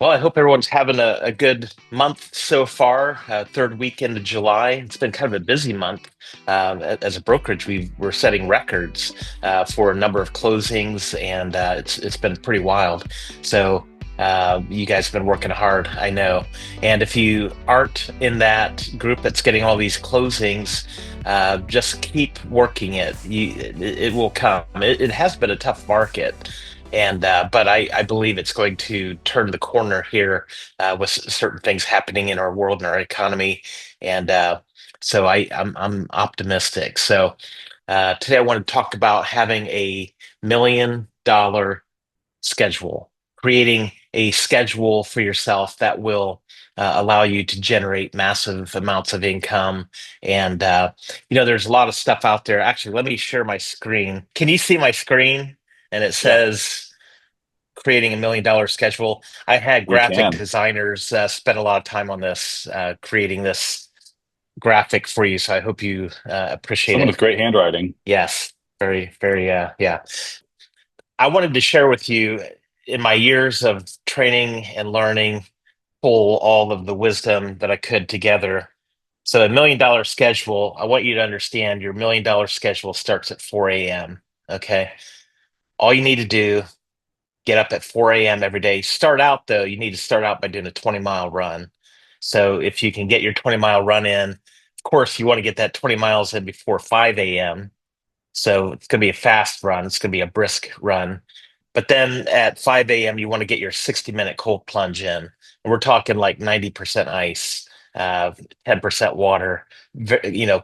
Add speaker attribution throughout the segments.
Speaker 1: Well, I hope everyone's having a good month so far. Third weekend of July. It's been kind of a busy month. As a brokerage, we're setting records for a number of closings, and it's been pretty wild. So you guys have been working hard, I know. And if you aren't in that group that's getting all these closings, just keep working it. It will come. It has been a tough market. And but I believe it's going to turn the corner here with certain things happening in our world and our economy, and so I'm optimistic. So today I want to talk about having $1 million schedule, creating a schedule for yourself that will allow you to generate massive amounts of income. And there's a lot of stuff out there. Actually, let me share my screen. Can you see my screen? And it
Speaker 2: Yeah,
Speaker 1: says creating $1 million schedule. I had
Speaker 2: we
Speaker 1: graphic
Speaker 2: can.
Speaker 1: designers spend a lot of time on this, creating this graphic for you. So I hope you appreciate
Speaker 2: Someone
Speaker 1: it.
Speaker 2: with great handwriting.
Speaker 1: Yes, very, very, yeah. I wanted to share with you in my years of training and learning, pull all of the wisdom that I could together. So $1 million schedule, I want you to understand your $1 million schedule starts at 4 a.m. Okay. All you need to do, get up at 4 a.m. every day. Start out though, you need to start out by doing a 20-mile run. So if you can get your 20-mile run in, of course, you want to get that 20 miles in before 5 a.m. So it's going to be a fast run. It's going to be a brisk run. But then at 5 a.m., you want to get your 60-minute cold plunge in. And we're talking like 90% ice, 10% water,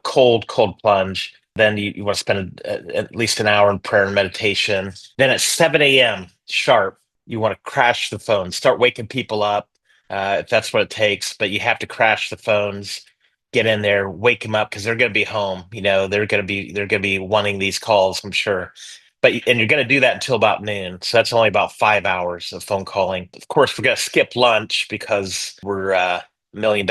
Speaker 1: cold plunge. Then you want to spend at least an hour in prayer and meditation. Then at 7 a.m. sharp, you want to crash the phone, start waking people up if that's what it takes. But you have to crash the phones, get in there, wake them up because they're going to be home. They're going to be wanting these calls, I'm sure. And you're going to do that until about noon. So that's only about 5 hours of phone calling. Of course, we're going to skip lunch because we're $1 million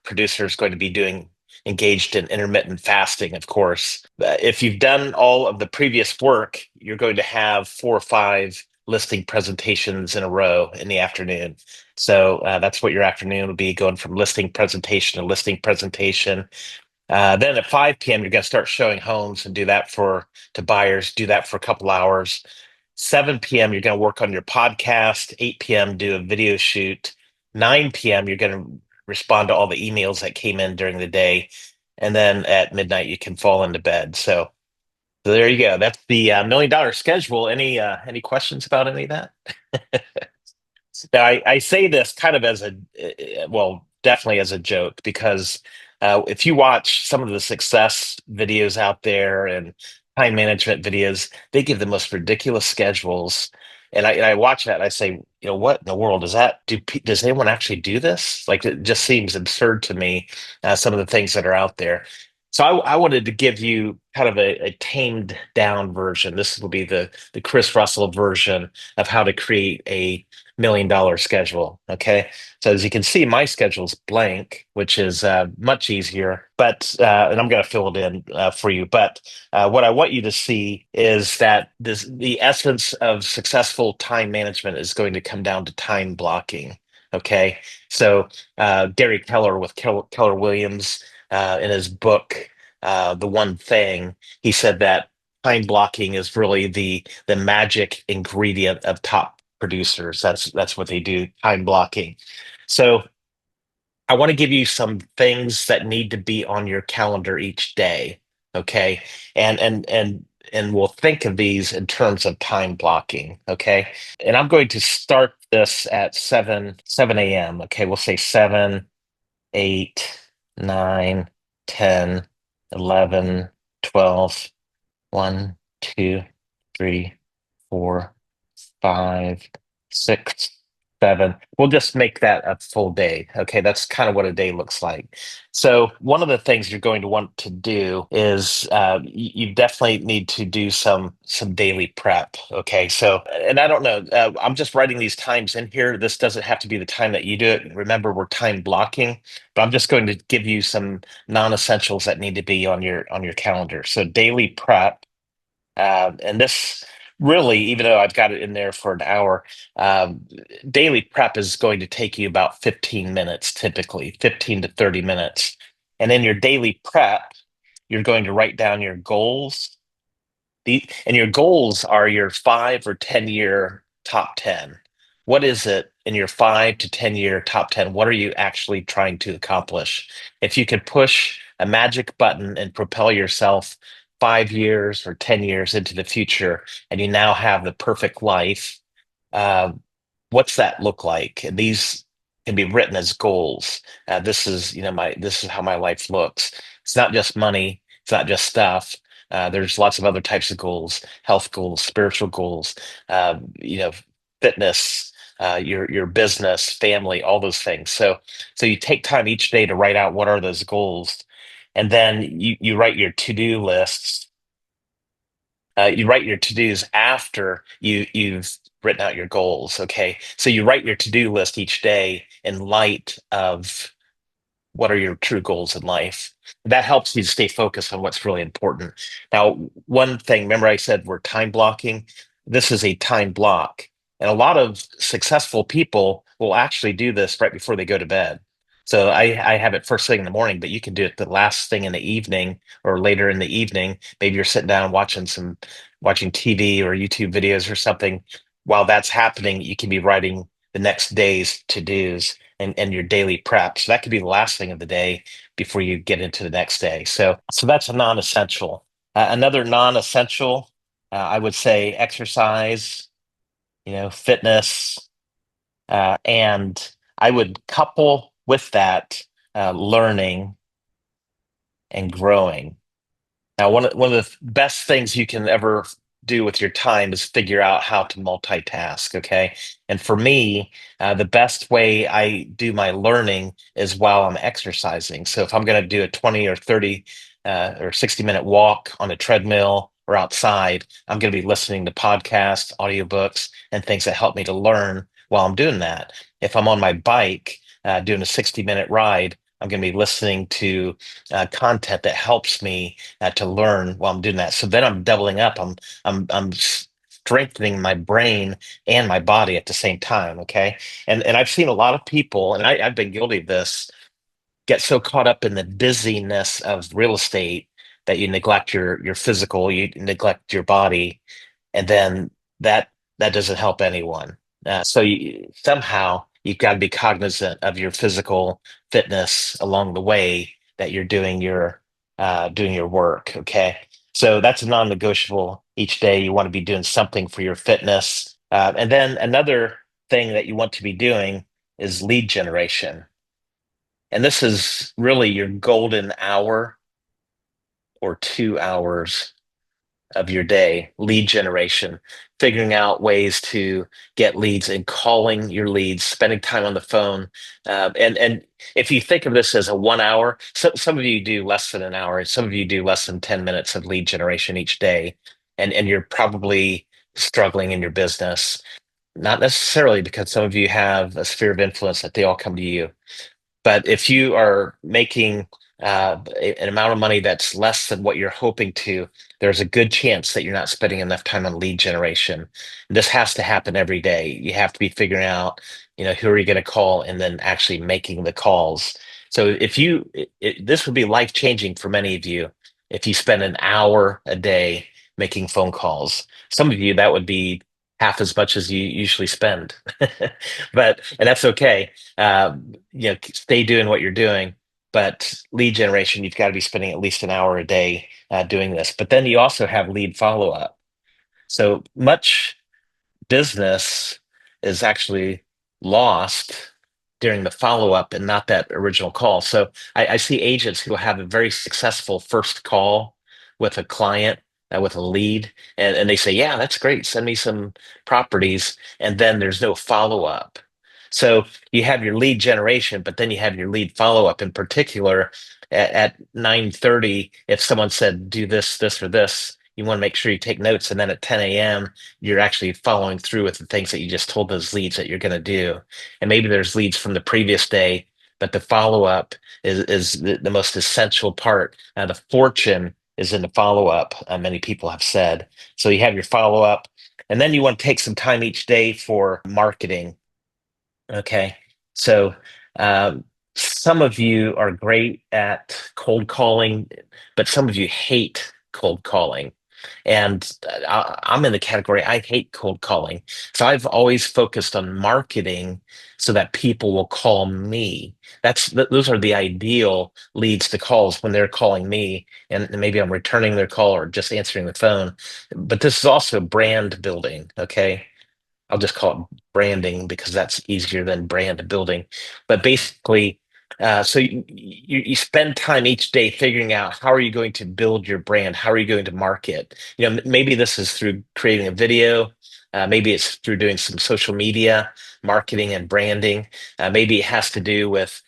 Speaker 1: producers going to be doing engaged in intermittent fasting, of course. If you've done all of the previous work, you're going to have 4 or 5 listing presentations in a row in the afternoon. So that's what your afternoon will be, going from listing presentation to listing presentation. Then at 5 p.m., you're going to start showing homes and do that to buyers, do that for a couple hours. 7 p.m., you're going to work on your podcast. 8 p.m., do a video shoot. 9 p.m., you're going to respond to all the emails that came in during the day. And then at midnight, you can fall into bed. So there you go. That's the $1 million schedule. Any questions about any of that? Now, I say this kind of as well, definitely as a joke, because if you watch some of the success videos out there and time management videos, they give the most ridiculous schedules. And I watch that and I say, what in the world is that? Does anyone actually do this? Like, it just seems absurd to me, some of the things that are out there. So I wanted to give you kind of a tamed down version. This will be the Chris Russell version of how to create a $1 million schedule. Okay. So as you can see, my schedule's blank, which is much easier, and I'm going to fill it in for you. But what I want you to see is that the essence of successful time management is going to come down to time blocking. Okay. So Gary Keller with Keller Williams in his book, The One Thing, he said that time blocking is really the magic ingredient of top producers. That's what they do, time blocking. So I want to give you some things that need to be on your calendar each day. Okay. And we'll think of these in terms of time blocking. Okay. And I'm going to start this at 7 a.m. Okay, we'll say 7, 8, 9, 10, 11, 12, 1, 2, 3, 4, 5, 6, 7. We'll just make that a full day. Okay, that's kind of what a day looks like. So one of the things you're going to want to do is you definitely need to do some daily prep. Okay, so and I don't know, I'm just writing these times in here. This doesn't have to be the time that you do it. Remember, we're time blocking, but I'm just going to give you some non-essentials that need to be on your calendar. So daily prep, and this really, even though I've got it in there for an hour, um, daily prep is going to take you about 15 minutes, typically 15 to 30 minutes. And in your daily prep, you're going to write down your goals. And your goals are your 5 or 10 year top 10. What is it in your 5 to 10 year top 10? What are you actually trying to accomplish? If you could push a magic button and propel yourself 5 years or 10 years into the future, and you now have the perfect life, uh, what's that look like? And these can be written as goals. This is, this is how my life looks. It's not just money. It's not just stuff. There's lots of other types of goals: health goals, spiritual goals, you know, fitness, your business, family, all those things. So you take time each day to write out what are those goals, and then you write your to-do lists. You write your to-dos after you've written out your goals. Okay, so you write your to-do list each day in light of what are your true goals in life. That helps you to stay focused on what's really important. Now, one thing, remember I said we're time blocking? This is a time block. And a lot of successful people will actually do this right before they go to bed. So I have it first thing in the morning, but you can do it the last thing in the evening or later in the evening. Maybe you're sitting down watching TV or YouTube videos or something. While that's happening, you can be writing the next day's to-dos and your daily prep. So that could be the last thing of the day before you get into the next day. So that's a non-essential. Another non-essential, I would say exercise, fitness, and I would couple with that learning and growing. Now, one of the best things you can ever do with your time is figure out how to multitask. Okay. And for me, the best way I do my learning is while I'm exercising. So if I'm going to do a 20 or 30 or 60-minute walk on a treadmill or outside, I'm going to be listening to podcasts, audiobooks, and things that help me to learn while I'm doing that. If I'm on my bike doing a 60-minute ride, I'm going to be listening to content that helps me to learn while I'm doing that. So then I'm doubling up. I'm strengthening my brain and my body at the same time. Okay, and I've seen a lot of people, and I've been guilty of this, get so caught up in the busyness of real estate that you neglect your physical, you neglect your body, and then that that doesn't help anyone. Somehow you've got to be cognizant of your physical fitness along the way that you're doing your work. Okay, so that's a non-negotiable. Each day you want to be doing something for your fitness, and then another thing that you want to be doing is lead generation, and this is really your golden hour or 2 hours of your day. Lead generation, figuring out ways to get leads and calling your leads, spending time on the phone. And if you think of this as a 1 hour, some of you do less than an hour, some of you do less than 10 minutes of lead generation each day. And you're probably struggling in your business, not necessarily because some of you have a sphere of influence that they all come to you. But if you are making an amount of money that's less than what you're hoping to, there's a good chance that you're not spending enough time on lead generation. This has to happen every day. You have to be figuring out, who are you going to call and then actually making the calls. So if this would be life changing for many of you if you spend an hour a day making phone calls. Some of you, that would be half as much as you usually spend, and that's okay. Stay doing what you're doing. But lead generation, you've got to be spending at least an hour a day doing this. But then you also have lead follow up. So much business is actually lost during the follow up and not that original call. So I see agents who have a very successful first call with a client, with a lead, and they say, yeah, that's great. Send me some properties. And then there's no follow up. So you have your lead generation, but then you have your lead follow up. In particular, at 9:30, if someone said, do this, or this, you want to make sure you take notes. And then at 10 a.m., you're actually following through with the things that you just told those leads that you're going to do. And maybe there's leads from the previous day, but the follow up is the most essential part. The fortune is in the follow up, many people have said. So you have your follow up. And then you want to take some time each day for marketing. Okay. So some of you are great at cold calling, but some of you hate cold calling. And I'm in the category, I hate cold calling. So I've always focused on marketing so that people will call me. Those are the ideal leads to calls when they're calling me, and maybe I'm returning their call or just answering the phone. But this is also brand building. Okay. I'll just call it branding because that's easier than brand building. But basically, so you spend time each day figuring out how are you going to build your brand? How are you going to market? Maybe this is through creating a video. Maybe it's through doing some social media marketing and branding. Maybe it has to do with,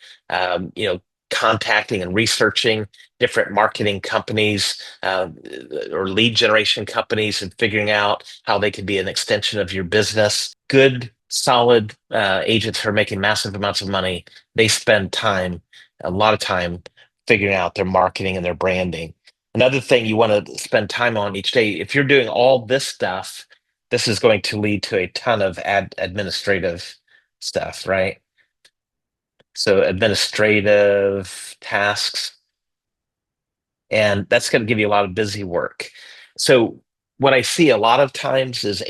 Speaker 1: contacting and researching different marketing companies or lead generation companies and figuring out how they could be an extension of your business. Good, solid agents who are making massive amounts of money, they spend time, a lot of time, figuring out their marketing and their branding. Another thing you want to spend time on each day, if you're doing all this stuff, this is going to lead to a ton of administrative stuff, right? So administrative tasks, and that's going to give you a lot of busy work. So what I see a lot of times is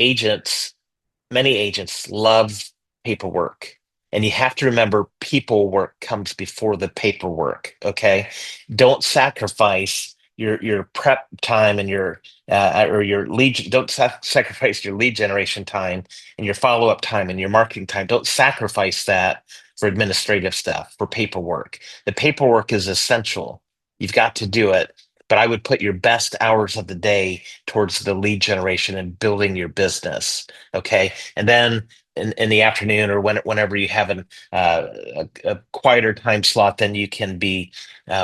Speaker 1: many agents love paperwork. And you have to remember people work comes before the paperwork. Okay. Don't sacrifice your prep time and your or your lead don't sacrifice your lead generation time and your follow-up time and your marketing time. Don't sacrifice that for administrative stuff, for paperwork. The paperwork is essential. You've got to do it, but I would put your best hours of the day towards the lead generation and building your business. Okay. And then in the afternoon or whenever you have a quieter time slot, then you can be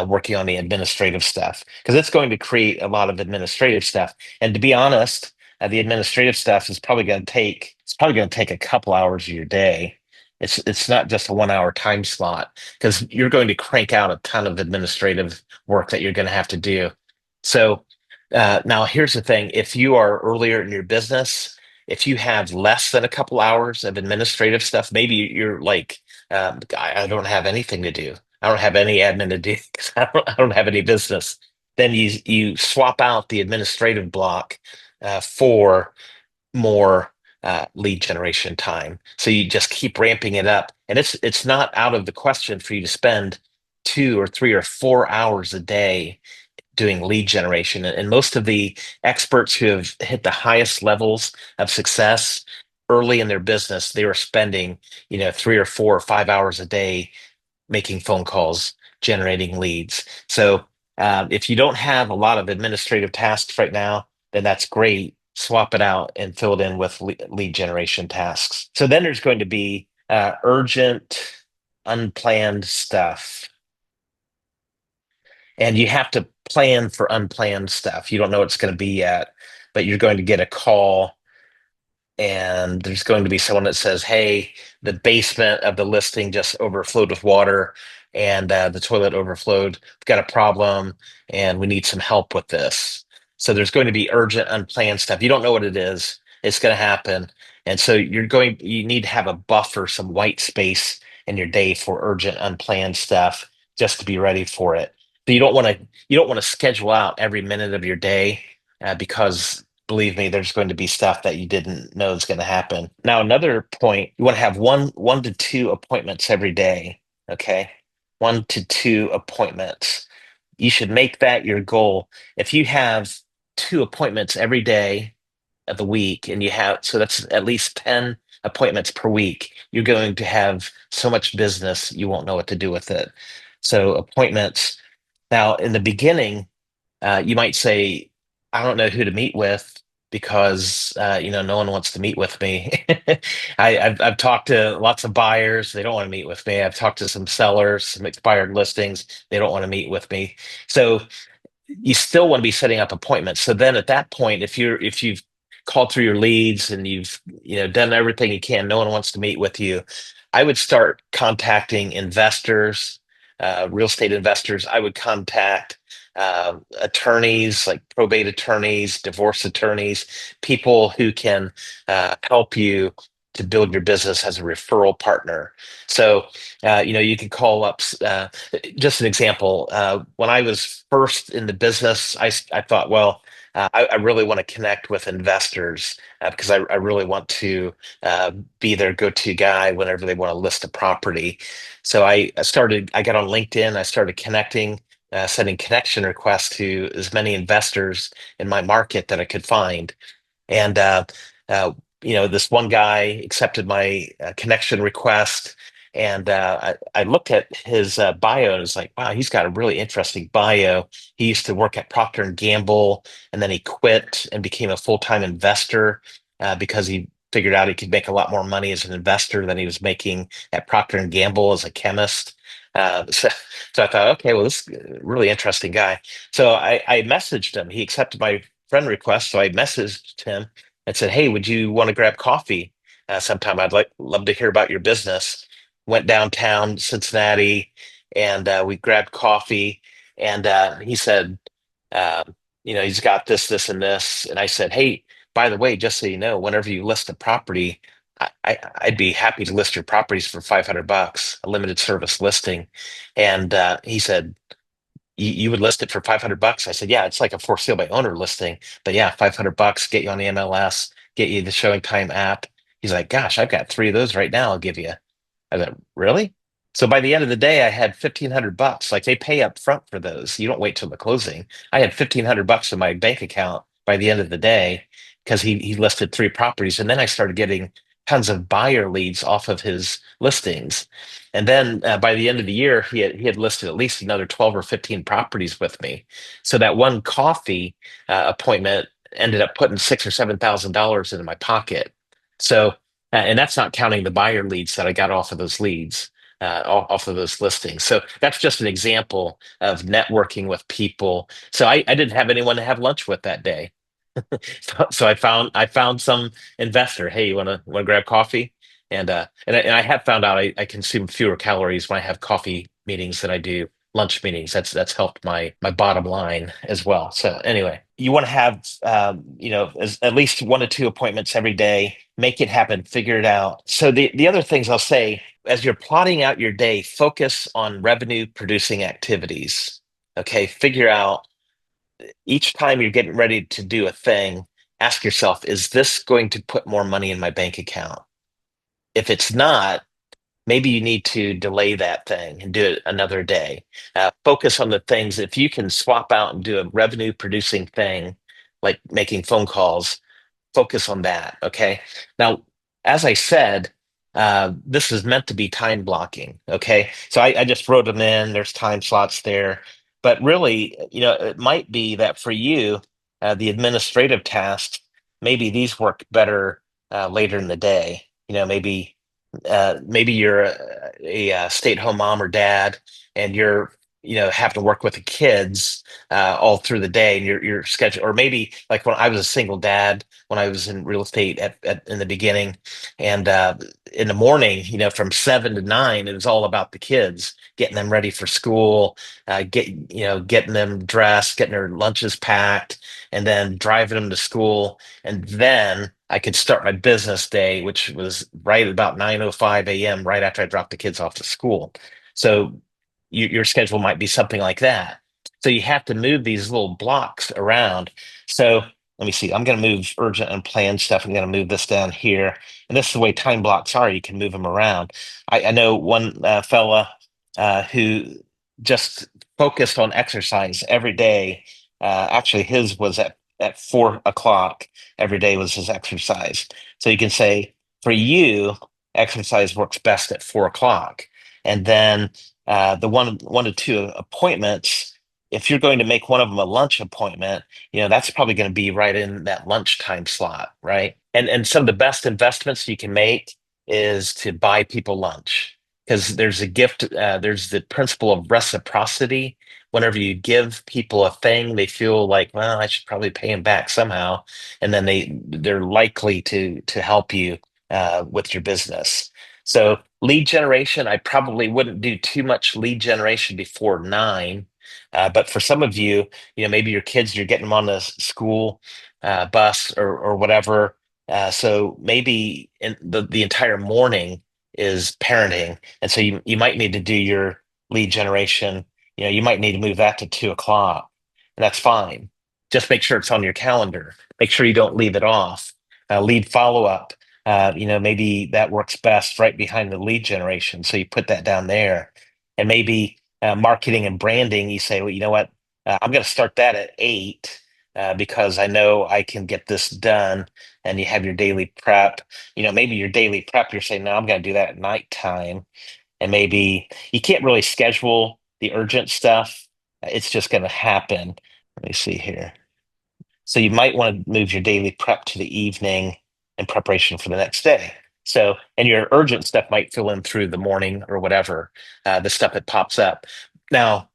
Speaker 1: working on the administrative stuff because it's going to create a lot of administrative stuff. And to be honest, the administrative stuff is probably going to take a couple hours of your day. It's not just a 1 hour time slot because you're going to crank out a ton of administrative work that you're going to have to do. So now here's the thing: if you are earlier in your business, if you have less than a couple hours of administrative stuff, maybe you're like, I don't have anything to do. I don't have any admin to do because I don't have any business. Then you swap out the administrative block for more lead generation time. So you just keep ramping it up, and it's not out of the question for you to spend 2 or 3 or 4 hours a day doing lead generation. And most of the experts who have hit the highest levels of success early in their business, they were spending, 3 or 4 or 5 hours a day making phone calls, generating leads. So if you don't have a lot of administrative tasks right now, then that's great. Swap it out and fill it in with lead generation tasks. So then there's going to be urgent, unplanned stuff. And you have to plan for unplanned stuff. You don't know what it's going to be yet, but you're going to get a call and there's going to be someone that says, "Hey, the basement of the listing just overflowed with water and the toilet overflowed. We've got a problem and we need some help with this." So there's going to be urgent, unplanned stuff. You don't know what it is. It's going to happen. And so you need to have a buffer, some white space in your day for urgent, unplanned stuff just to be ready for it. So you don't want to schedule out every minute of your day because believe me, there's going to be stuff that you didn't know is going to happen. Now, another point, you want to have one to two appointments every day. Okay. 1 to 2 appointments. You should make that your goal. If you have 2 appointments every day of the week and so that's at least 10 appointments per week, you're going to have so much business, you won't know what to do with it. So appointments. Now, in the beginning, you might say, I don't know who to meet with because no one wants to meet with me. I've talked to lots of buyers; they don't want to meet with me. I've talked to some sellers, some expired listings; they don't want to meet with me. So you still want to be setting up appointments. So then at that point, if you've called through your leads and you've done everything you can, no one wants to meet with you. I would start contacting investors, real estate investors. I would contact attorneys, like probate attorneys, divorce attorneys, people who can help you to build your business as a referral partner. So, you can call up, just an example. When I was first in the business, I thought, well, I really want to connect with investors because I really want to uh, be their go-to guy whenever they want to list a property. So I got on LinkedIn, I started connecting, sending connection requests to as many investors in my market that I could find. And this one guy accepted my connection request, and I looked at his bio and was like, wow, he's got a really interesting bio. He used to work at Procter and Gamble, and then he quit and became a full-time investor because he figured out he could make a lot more money as an investor than he was making at Procter and Gamble as a chemist. So I thought, okay, well, this is a really interesting guy. So I messaged him. He accepted my friend request. So I messaged him and said, "Hey, would you want to grab coffee sometime? I'd love to hear about your business." Went downtown Cincinnati, and we grabbed coffee. And he said, uh, he's got this, this, and this. And I said, "Hey, by the way, just so you know, whenever you list a property, I'd be happy to list your properties for $500, a limited service listing." And he said, you would list it for $500? I said, yeah, it's like a for sale by owner listing, but yeah, $500, get you on the MLS, get you the showing time app. He's like, gosh, I've got three of those right now. I'll give you. I said, really? So by the end of the day, I had $1,500. Like they pay up front for those. You don't wait till the closing. I had $1,500 in my bank account by the end of the day because he listed three properties. And then I started getting tons of buyer leads off of his listings. And then by the end of the year, he had listed at least another 12 or 15 properties with me. So that one coffee appointment ended up putting $6,000 or $7,000 into my pocket. So, and that's not counting the buyer leads that I got off of those leads, off of those listings. So that's just an example of networking with people. So I didn't have anyone to have lunch with that day. So I found some investor. Hey, you wanna grab coffee? And I have found out I consume fewer calories when I have coffee meetings than I do lunch meetings. That's helped my bottom line as well. So anyway, you want to have at least one to two appointments every day. Make it happen. Figure it out. So the other things I'll say as you're plotting out your day, focus on revenue producing activities. Okay, figure out each time you're getting ready to do a thing, ask yourself, is this going to put more money in my bank account? If it's not, maybe you need to delay that thing and do it another day. Focus on the things. If you can swap out and do a revenue producing thing, like making phone calls, focus on that. Okay. Now, as I said, this is meant to be time blocking. Okay. So I just wrote them in. There's time slots there. But really, it might be that for you, the administrative tasks, maybe these work better later in the day. Maybe you're a stay-at-home mom or dad, and you're have to work with the kids all through the day, and your schedule, or maybe like when I was a single dad when I was in real estate in the beginning. And in the morning, from 7 to 9, it was all about the kids, getting them ready for school, getting them dressed, getting their lunches packed, and then driving them to school. And then I could start my business day, which was right about 9:05 a.m., right after I dropped the kids off to school. So your schedule might be something like that. So you have to move these little blocks around. So let me see. I'm going to move urgent and planned stuff. I'm going to move this down here. And this is the way time blocks are. You can move them around. I know one fella who just focused on exercise every day. Actually, his was at 4 o'clock every day was his exercise. So you can say, for you, exercise works best at 4 o'clock. And then the one to two appointments, if you're going to make one of them a lunch appointment, that's probably going to be right in that lunchtime slot, right? And some of the best investments you can make is to buy people lunch because there's a gift, there's the principle of reciprocity. Whenever you give people a thing, they feel like, well, I should probably pay them back somehow, and then they're likely to help you with your business. So lead generation, I probably wouldn't do too much lead generation before 9, But for some of you, maybe your kids, you're getting them on the school bus or whatever. So maybe the entire morning is parenting. And so you might need to do your lead generation. You might need to move that to 2 o'clock, and that's fine. Just make sure it's on your calendar. Make sure you don't leave it off. Lead follow up. Maybe that works best right behind the lead generation. So you put that down there. And maybe marketing and branding, you say, well, you know what? I'm going to start that at 8 because I know I can get this done. And you have your daily prep. Maybe your daily prep, you're saying, no, I'm going to do that at nighttime. And maybe you can't really schedule the urgent stuff. It's just going to happen. Let me see here. So you might want to move your daily prep to the evening in preparation for the next day. So, and your urgent stuff might fill in through the morning or whatever, the stuff that pops up. Now,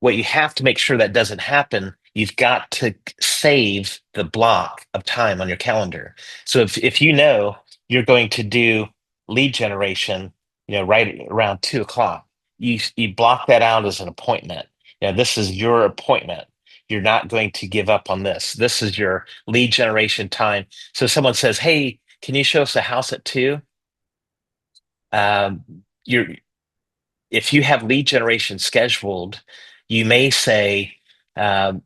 Speaker 1: what you have to make sure that doesn't happen, you've got to save the block of time on your calendar. So if you know you're going to do lead generation, right around 2 o'clock, you block that out as an appointment. This is your appointment. You're not going to give up on this. This is your lead generation time. So someone says, "Hey, can you show us a house at 2?" You're If you have lead generation scheduled, you may say, um,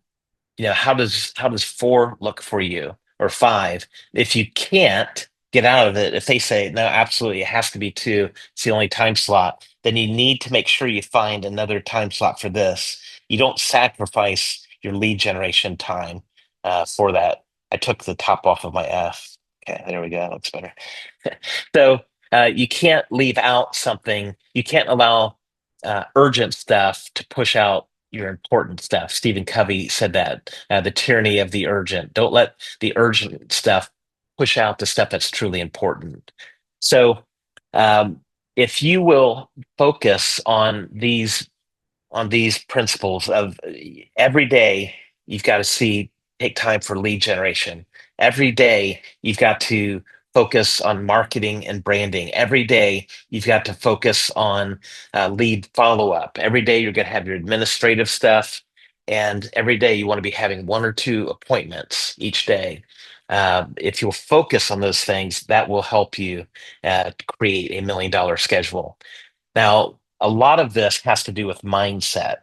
Speaker 1: how does 4 look for you, or 5? If you can't get out of it, if they say no, absolutely, it has to be 2, it's the only time slot, then you need to make sure you find another time slot for this. You don't sacrifice your lead generation time for that. I took the top off of my F. Okay, there we go. That looks better. So you can't leave out something. You can't allow urgent stuff to push out your important stuff. Stephen Covey said that the tyranny of the urgent. Don't let the urgent stuff push out the stuff that's truly important. So um, if you will focus on these principles of every day you've got to take time for lead generation. Every day you've got to focus on marketing and branding. Every day you've got to focus on lead follow up. Every day you're going to have your administrative stuff, and every day you want to be having 1 or 2 appointments each day. If you'll focus on those things, that will help you create a $1 million schedule. Now, a lot of this has to do with mindset.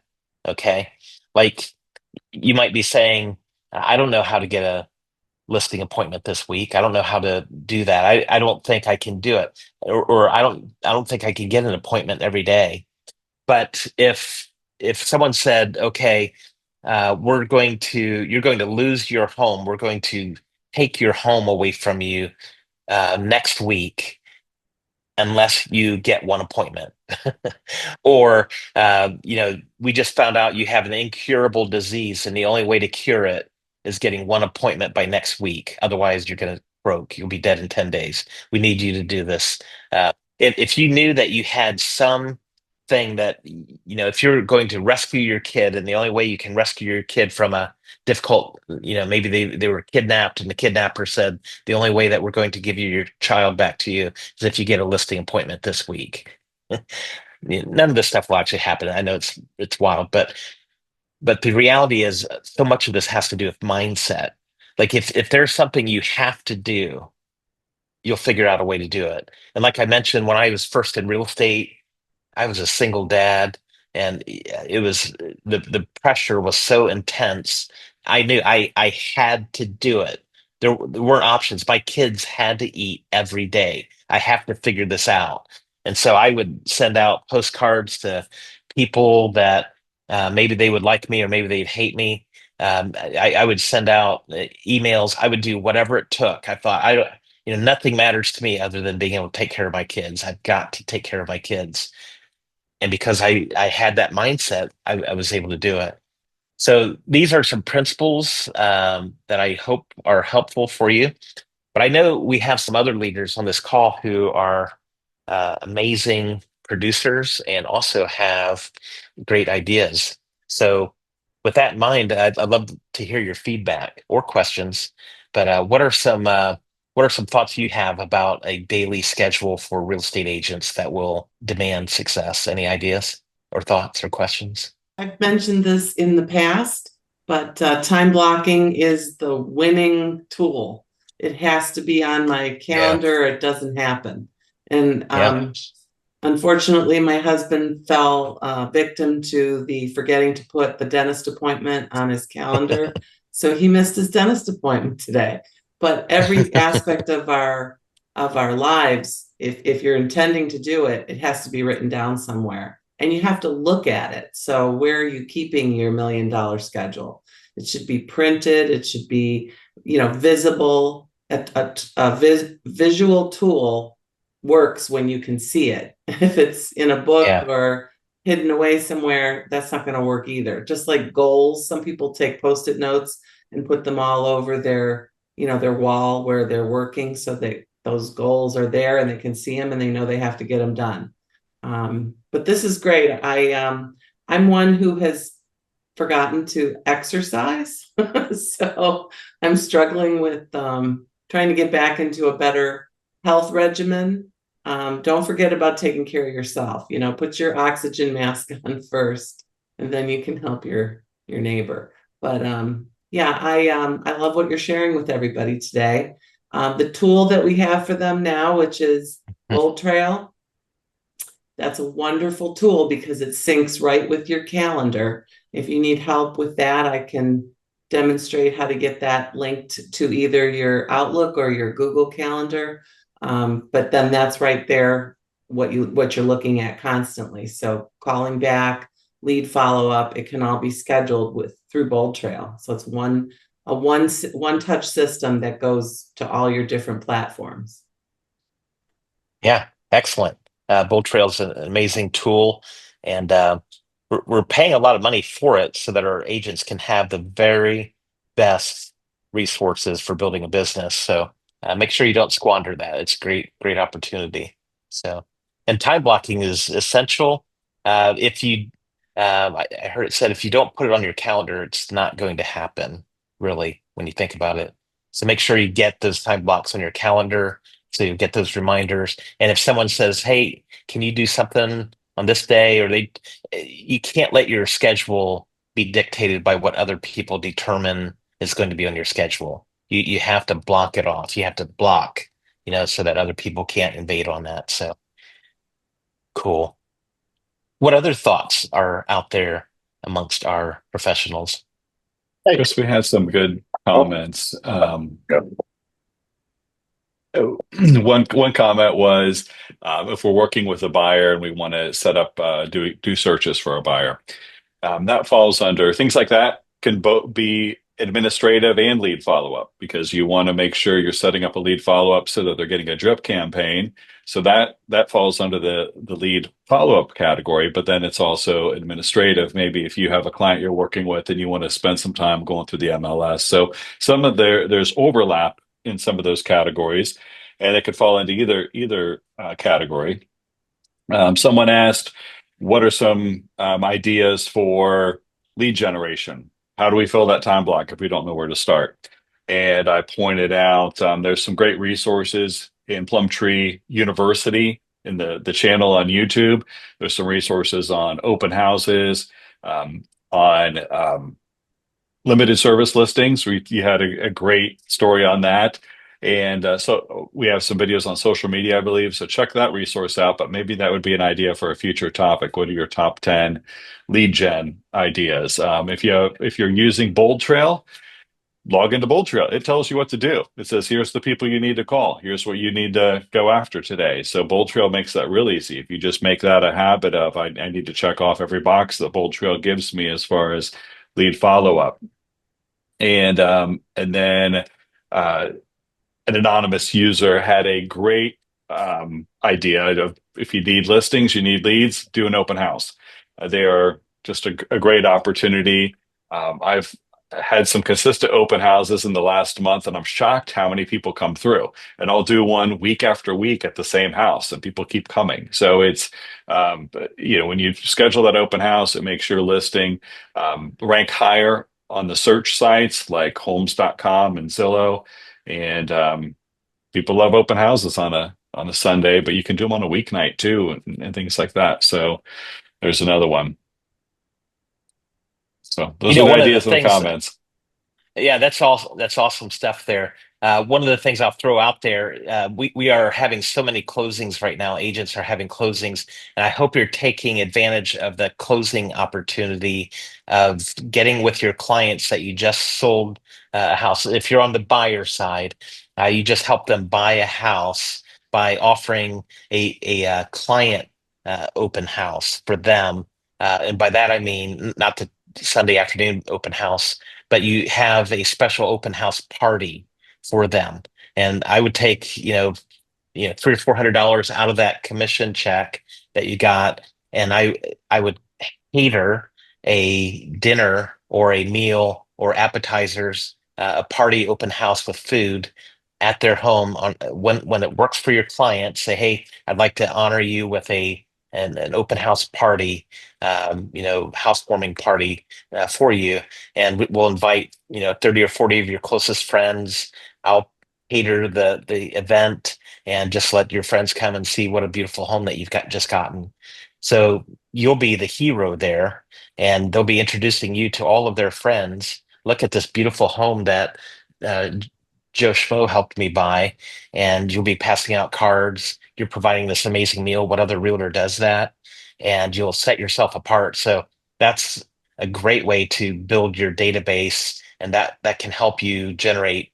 Speaker 1: Okay. Like, you might be saying, I don't know how to get a listing appointment this week. I don't know how to do that. I don't think I can do it. Or I don't think I can get an appointment every day. But if someone said, okay, you're going to lose your home. We're going to take your home away from you next week unless you get 1 appointment. Or, we just found out you have an incurable disease, and the only way to cure it is getting 1 appointment by next week. Otherwise, you're going to broke. You'll be dead in 10 days. We need you to do this. If you knew that you had some thing that, if you're going to rescue your kid, and the only way you can rescue your kid from a difficult, maybe they were kidnapped, and the kidnapper said, the only way that we're going to give you your child back to you is if you get a listing appointment this week. None of this stuff will actually happen. I know it's wild, but the reality is so much of this has to do with mindset. Like, if there's something you have to do, you'll figure out a way to do it. And like I mentioned, when I was first in real estate, I was a single dad, and it was the pressure was so intense. I knew I had to do it. There weren't options. My kids had to eat every day. I have to figure this out. And so I would send out postcards to people that maybe they would like me or maybe they'd hate me. I would send out emails. I would do whatever it took. I thought, nothing matters to me other than being able to take care of my kids. I've got to take care of my kids. And because I had that mindset, I was able to do it. So these are some principles that I hope are helpful for you. But I know we have some other leaders on this call who are amazing producers and also have great ideas. So, with that in mind, I'd love to hear your feedback or questions. But what are some thoughts you have about a daily schedule for real estate agents that will demand success? Any ideas or thoughts or questions?
Speaker 2: I've mentioned this in the past, but time blocking is the winning tool. It has to be on my
Speaker 1: Yeah.
Speaker 2: calendar, or it doesn't happen. And
Speaker 1: Yep.
Speaker 2: unfortunately, my husband fell victim to the forgetting to put the dentist appointment on his calendar. So he missed his dentist appointment today. But every aspect of our lives, if you're intending to do it, it has to be written down somewhere. And you have to look at it. So where are you keeping your $1 million schedule? It should be printed, it should be, visible. Visual tool works when you can see it. If it's in a book
Speaker 1: Yeah.
Speaker 2: or hidden away somewhere, that's not going to work either. Just like goals, some people take post-it notes and put them all over their wall where they're working so that those goals are there and they can see them and they know they have to get them done. But this is great. I'm one who has forgotten to exercise, so I'm struggling with trying to get back into a better health regimen. Don't forget about taking care of yourself. Put your oxygen mask on first, and then you can help your neighbor. But yeah, I love what you're sharing with everybody today. The tool that we have for them now, which is Bold Trail, that's a wonderful tool because it syncs right with your calendar. If you need help with that, I can demonstrate how to get that linked to either your Outlook or your Google Calendar. But then that's right there, what you're looking at constantly. So calling back, lead follow up, it can all be scheduled with through Bold Trail. So it's one touch system that goes to all your different platforms.
Speaker 1: Yeah. Excellent. Bold Trail is an amazing tool, and we're paying a lot of money for it so that our agents can have the very best resources for building a business. So make sure you don't squander that. It's great, great opportunity. So, and time blocking is essential. If you, I heard it said if you don't put it on your calendar, it's not going to happen, really, when you think about it. So make sure you get those time blocks on your calendar so you get those reminders. And if someone says, "Hey, can you do something on this day?" or you can't let your schedule be dictated by what other people determine is going to be on your schedule. You have to block it off. You have to block, so that other people can't invade on that. So cool. What other thoughts are out there amongst our professionals?
Speaker 3: Chris, we had some good comments. One comment was if we're working with a buyer and we want to set up do searches for a buyer, that falls under things like that can both be administrative and lead follow-up because you want to make sure you're setting up a lead follow-up so that they're getting a drip campaign. So that falls under the lead follow-up category, but then it's also administrative. Maybe if you have a client you're working with and you want to spend some time going through the MLS. So there's overlap in some of those categories, and it could fall into either category. Someone asked, what are some ideas for lead generation? How do we fill that time block if we don't know where to start? And I pointed out there's some great resources in Plum Tree University in the channel on YouTube. There's some resources on open houses, on limited service listings. You had a great story on that. And so we have some videos on social media, I believe. So check that resource out. But maybe that would be an idea for a future topic. What are your top 10 lead gen ideas? If you're using Bold Trail, log into Bold Trail. It tells you what to do. It says, here's the people you need to call. Here's what you need to go after today. So Bold Trail makes that real easy. If you just make that a habit of, I need to check off every box that Bold Trail gives me as far as lead follow up. And then uh, an anonymous user had a great idea of if you need listings, you need leads, do an open house. They are just a great opportunity. I've had some consistent open houses in the last month, and I'm shocked how many people come through. And I'll do one week after week at the same house, and people keep coming. So it's when you schedule that open house, it makes your listing rank higher on the search sites like homes.com and Zillow. And people love open houses on a Sunday, but you can do them on a weeknight too, and things like that. So there's another one. So those are the
Speaker 1: One of the
Speaker 3: ideas and the
Speaker 1: things,
Speaker 3: comments.
Speaker 1: yeah, that's awesome stuff there. One of the things I'll throw out there, we are having so many closings right now. Agents are having closings, and I hope you're taking advantage of the closing opportunity of getting with your clients that you just sold a house. If you're on the buyer side, you just help them buy a house by offering a client open house for them. And by that I mean not the Sunday afternoon open house, but you have a special open house party for them. And I would take, $300 or $400 out of that commission check that you got, and I would cater a dinner or a meal or appetizers, a party open house with food at their home on when it works for your client. Say, hey, I'd like to honor you with an open house party, housewarming party for you, and we'll invite 30 or 40 of your closest friends. I'll cater the event and just let your friends come and see what a beautiful home that you've just gotten. So you'll be the hero there, and they'll be introducing you to all of their friends. Look at this beautiful home that uh, Joe Schmo helped me buy, and you'll be passing out cards. You're providing this amazing meal. What other realtor does that? And you'll set yourself apart. So that's a great way to build your database, and that can help you generate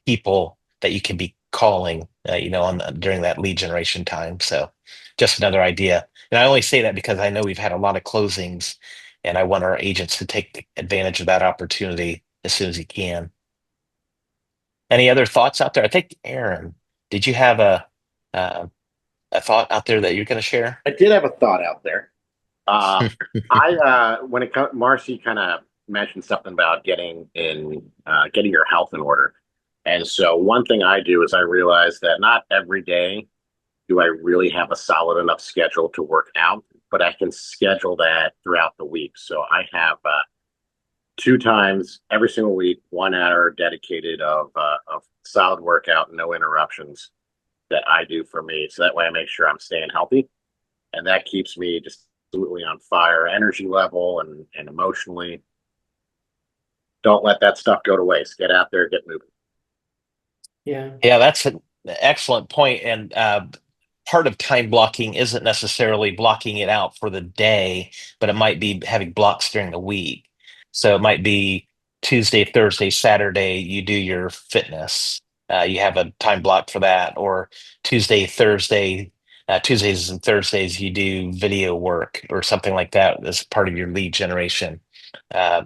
Speaker 1: people that you can be calling, during that lead generation time. So just another idea. And I only say that because I know we've had a lot of closings, and I want our agents to take advantage of that opportunity as soon as you can. Any other thoughts out there? I think Aaron, did you have uh, a thought out there that you're going to share?
Speaker 4: I did have a thought out there. When it comes, Marcy kind of mentioned something about getting your health in order. And so one thing I do is I realize that not every day do I really have a solid enough schedule to work out, but I can schedule that throughout the week. So I have two times every single week, 1 hour dedicated of solid workout, no interruptions that I do for me. So that way I make sure I'm staying healthy, and that keeps me just absolutely on fire, energy level and emotionally. Don't let that stuff go to waste. Get out there, get moving.
Speaker 2: Yeah.
Speaker 1: Yeah, that's an excellent point. And part of time blocking isn't necessarily blocking it out for the day, but it might be having blocks during the week. So it might be Tuesday, Thursday, Saturday, you do your fitness. You have a time block for that. Or Tuesdays and Thursdays, you do video work or something like that as part of your lead generation. Uh,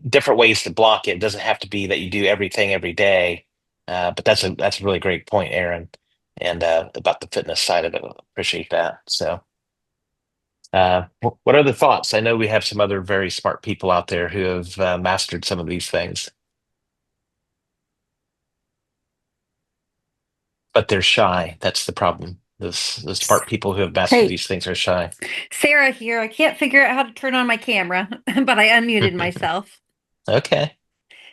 Speaker 1: Different ways to block it. It doesn't have to be that you do everything every day. But that's a really great point, Aaron, and about the fitness side of it. Appreciate that. So, what other thoughts? I know we have some other very smart people out there who have mastered some of these things, but they're shy. That's the problem. The smart people who have mastered
Speaker 5: Hey,
Speaker 1: these things are shy.
Speaker 5: Sarah here. I can't figure out how to turn on my camera, but I unmuted myself.
Speaker 1: Okay.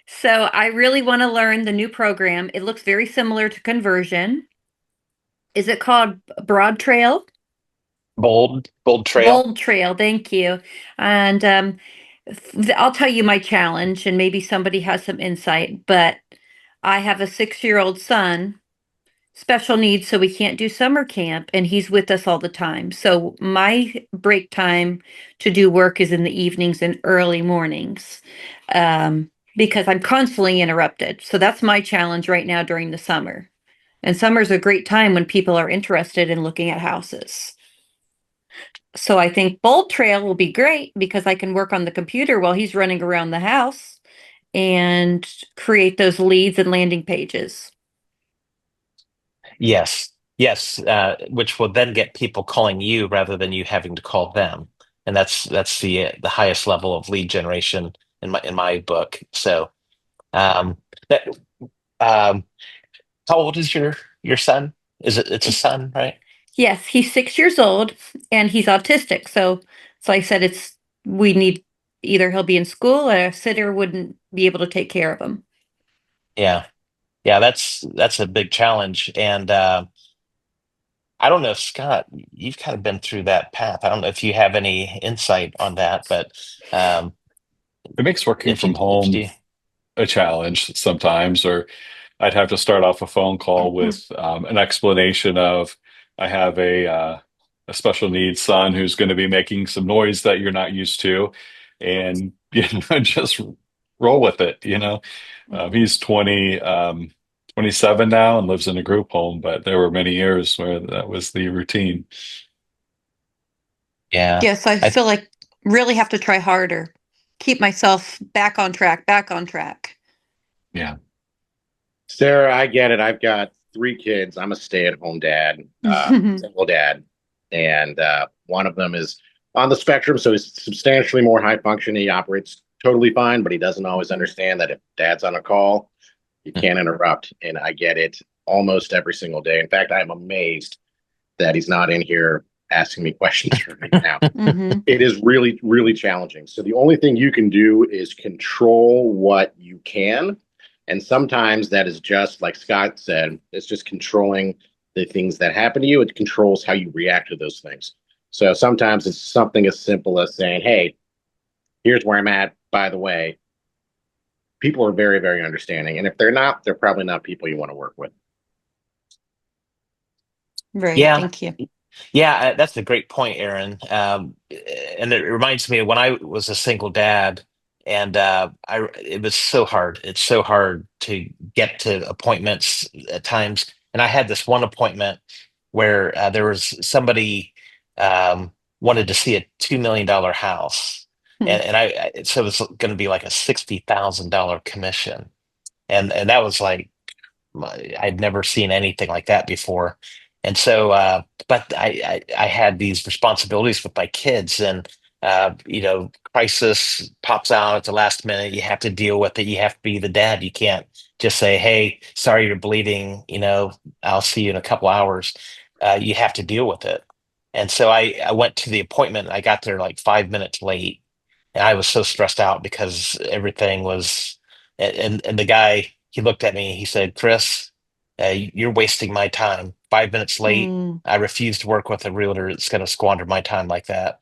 Speaker 5: So I really want to learn the new program. It looks very similar to conversion. Is it called Broad Trail?
Speaker 1: Bold trail.
Speaker 5: Bold Trail, thank you. And I'll tell you my challenge, and maybe somebody has some insight. But I have a 6-year-old son, special needs, so we can't do summer camp, and he's with us all the time. So my break time to do work is in the evenings and early mornings, because I'm constantly interrupted. So that's my challenge right now during the summer. And summer's a great time when people are interested in looking at houses. So I think Bold Trail will be great because I can work on the computer while he's running around the house and create those leads and landing pages.
Speaker 1: Yes, yes, which will then get people calling you rather than you having to call them, and that's the highest level of lead generation in my book. So, that um, how old is your son? It's a son, right?
Speaker 5: Yes, he's 6 years old and he's autistic. So I said we need either he'll be in school or a sitter wouldn't be able to take care of him.
Speaker 1: Yeah, yeah, that's a big challenge, and I don't know, Scott, you've kind of been through that path. I don't know if you have any insight on that, but um,
Speaker 3: It makes working
Speaker 1: if you
Speaker 3: from
Speaker 1: if
Speaker 3: home
Speaker 1: you
Speaker 3: a challenge sometimes, or I'd have to start off a phone call with an explanation of I have a special needs son who's going to be making some noise that you're not used to, and just roll with it. He's 27 now and lives in a group home, but there were many years where that was the routine.
Speaker 1: yeah
Speaker 5: Yes, I
Speaker 1: I
Speaker 5: feel like really have to try harder. Keep myself back on track, back on track.
Speaker 3: Yeah.
Speaker 4: Sarah, I get it. I've got three kids. I'm a stay-at-home dad, single dad, and one of them is on the spectrum, so he's substantially more high functioning. He operates totally fine, but he doesn't always understand that if dad's on a call, you can't interrupt. And I get it almost every single day. In fact, I'm amazed that he's not in here asking me questions right now.
Speaker 5: Mhm.
Speaker 4: It is really, really challenging. So the only thing you can do is control what you can. And sometimes that is just like Scott said, it's just controlling the things that happen to you. It controls how you react to those things. So sometimes it's something as simple as saying, hey, here's where I'm at. By the way, people are very, very understanding. And if they're not, they're probably not people you want to work with.
Speaker 5: Right,
Speaker 1: yeah
Speaker 5: thank you.
Speaker 1: Yeah, that's a great point, Aaron. And it reminds me of when I was a single dad, and it was so hard. It's so hard to get to appointments at times. And I had this one appointment where there was somebody wanted to see a $2 million house,
Speaker 5: Hmm.
Speaker 1: and so it was going to be like a $60,000 commission, and that was like I'd never seen anything like that before. And so, but I had these responsibilities with my kids, and crisis pops out at the last minute. You have to deal with it. You have to be the dad. You can't just say, "Hey, sorry, you're bleeding. I'll see you in a couple hours." You have to deal with it. And so I went to the appointment. I got there like 5 minutes late, and I was so stressed out because everything was. And the guy, he looked at me. He said, "Chris, you're wasting my time. 5 minutes late.
Speaker 5: Mm,
Speaker 1: I refuse to work with a realtor that's going to squander my time like that."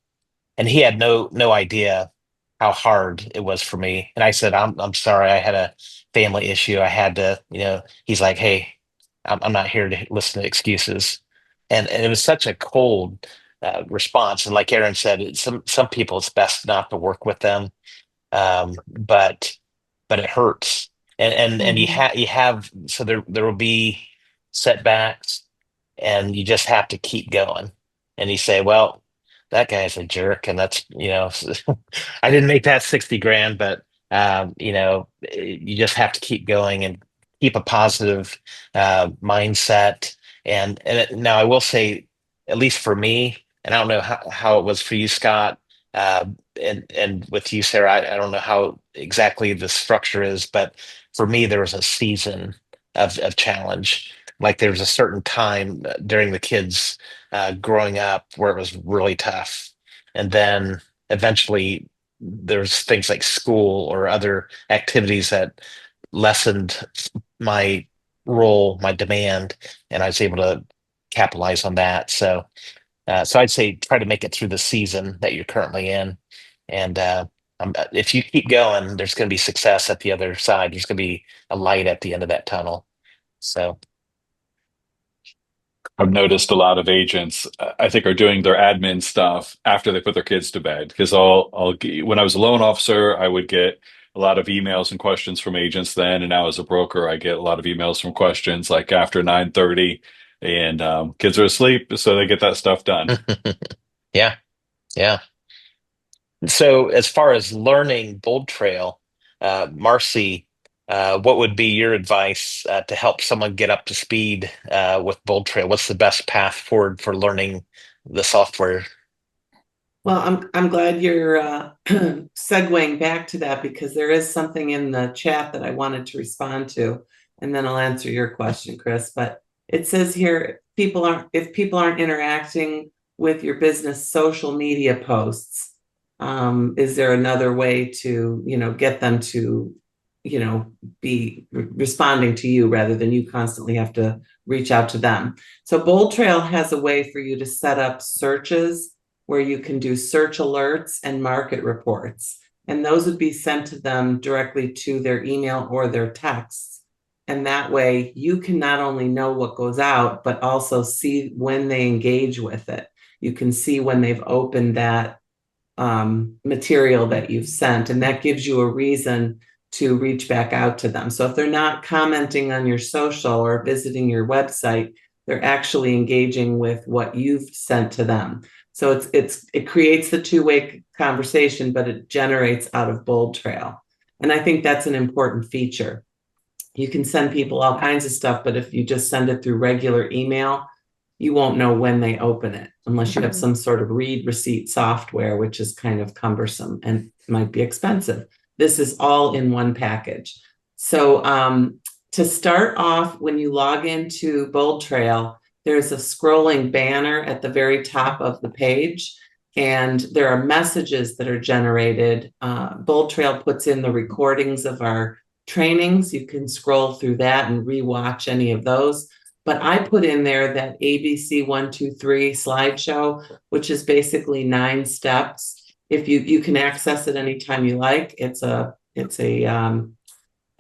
Speaker 1: And he had no idea how hard it was for me. And I said, I'm sorry. I had a family issue. I had to, he's like, "Hey, I'm not here to listen to excuses." And it was such a cold response. And like Aaron said, some people, it's best not to work with them. But it hurts. And
Speaker 5: mhm,
Speaker 1: you have, so there will be setbacks, and you just have to keep going. And you say, "Well, that guy's a jerk," and that's, I didn't make that 60 grand, but you just have to keep going and keep a positive mindset. Now I will say, at least for me, and I don't know how it was for you, Scott, uh, and with you, Sarah, I don't know how exactly the structure is, but for me, there was a season of challenge. Like there was a certain time during the kids growing up where it was really tough, and then eventually there's things like school or other activities that lessened my role, my demand, and I was able to capitalize on that. So I'd say try to make it through the season that you're currently in, and if you keep going, there's going to be success at the other side. There's going to be a light at the end of that tunnel. So
Speaker 3: I've noticed a lot of agents, I think, are doing their admin stuff after they put their kids to bed. Because when I was a loan officer, I would get a lot of emails and questions from agents then, and now as a broker, I get a lot of emails from questions like after 9:30, and kids are asleep, so they get that stuff done.
Speaker 1: yeah, yeah. So as far as learning Bold Trail, Marcy, what would be your advice to help someone get up to speed with Bold Trail? What's the best path forward for learning the software?
Speaker 2: Well, I'm glad you're segueing back to that because there is something in the chat that I wanted to respond to, and then I'll answer your question, Chris. But it says here, if people aren't interacting with your business social media posts, is there another way to, get them to, be responding to you rather than you constantly have to reach out to them? So Bold Trail has a way for you to set up searches where you can do search alerts and market reports. and those would be sent to them directly to their email or their texts. And that way you can not only know what goes out, but also see when they engage with it. You can see when they've opened that material that you've sent, and that gives you a reason to reach back out to them. So if they're not commenting on your social or visiting your website, they're actually engaging with what you've sent to them. So it creates the two-way conversation, but it generates out of Bold Trail. And I think that's an important feature. You can send people all kinds of stuff, but if you just send it through regular email, you won't know when they open it unless you have some sort of read receipt software, which is kind of cumbersome and might be expensive. This is all in one package. So to start off, when you log into Bold Trail, there's a scrolling banner at the very top of the page, and there are messages that are generated. Bold Trail puts in the recordings of our trainings. You can scroll through that and rewatch any of those. But I put in there that ABC 123 slideshow, which is basically 9 steps. If you can access it anytime you like. It's a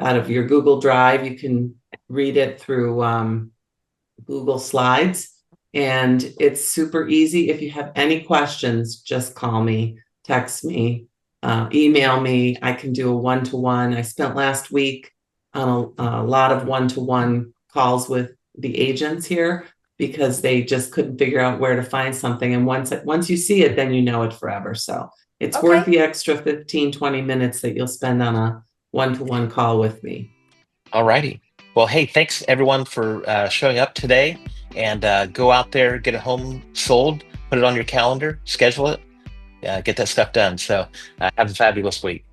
Speaker 2: out of your Google Drive. You can read it through Google Slides, and it's super easy. If you have any questions, just call me, text me, email me. I can do a one-to-one. I spent last week on a lot of one-to-one calls with the agents here because they just couldn't figure out where to find something. And once you see it, then you know it forever. So it's worth the extra 15, 20 minutes that you'll spend on a one-to-one call with me.
Speaker 1: All righty. Well, hey, thanks everyone for showing up today, and go out there, get a home sold, put it on your calendar, schedule it, get that stuff done. So have a fabulous week.